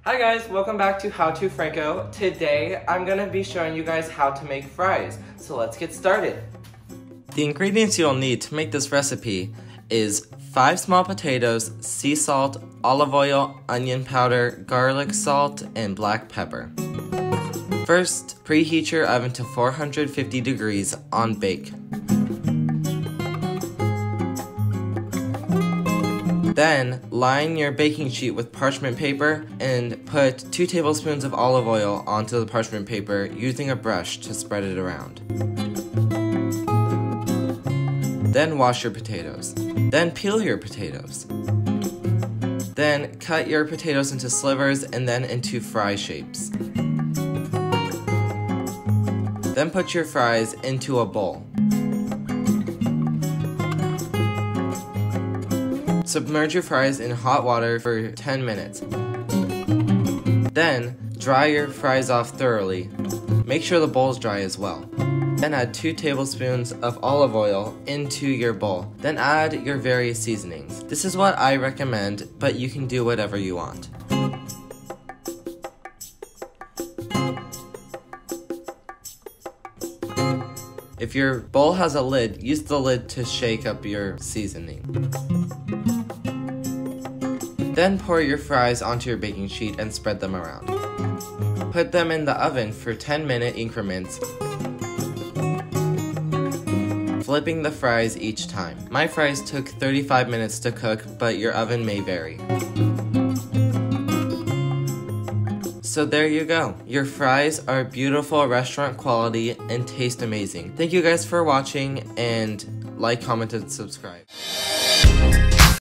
Hi guys, welcome back to How To Franco. Today, I'm gonna be showing you guys how to make fries. So let's get started. The ingredients you'll need to make this recipe is 5 small potatoes, sea salt, olive oil, onion powder, garlic salt, and black pepper. First, preheat your oven to 450 degrees on bake. Then, line your baking sheet with parchment paper and put 2 tablespoons of olive oil onto the parchment paper using a brush to spread it around. Then wash your potatoes. Then peel your potatoes. Then cut your potatoes into slivers and then into fry shapes. Then put your fries into a bowl. Submerge your fries in hot water for 10 minutes. Then, dry your fries off thoroughly. Make sure the bowl is dry as well. Then add 2 tablespoons of olive oil into your bowl. Then add your various seasonings. This is what I recommend, but you can do whatever you want. If your bowl has a lid, use the lid to shake up your seasoning. Then pour your fries onto your baking sheet and spread them around. Put them in the oven for 10-minute increments, flipping the fries each time. My fries took 35 minutes to cook, but your oven may vary. So there you go. Your fries are beautiful restaurant quality and taste amazing. Thank you guys for watching, and like, comment, and subscribe.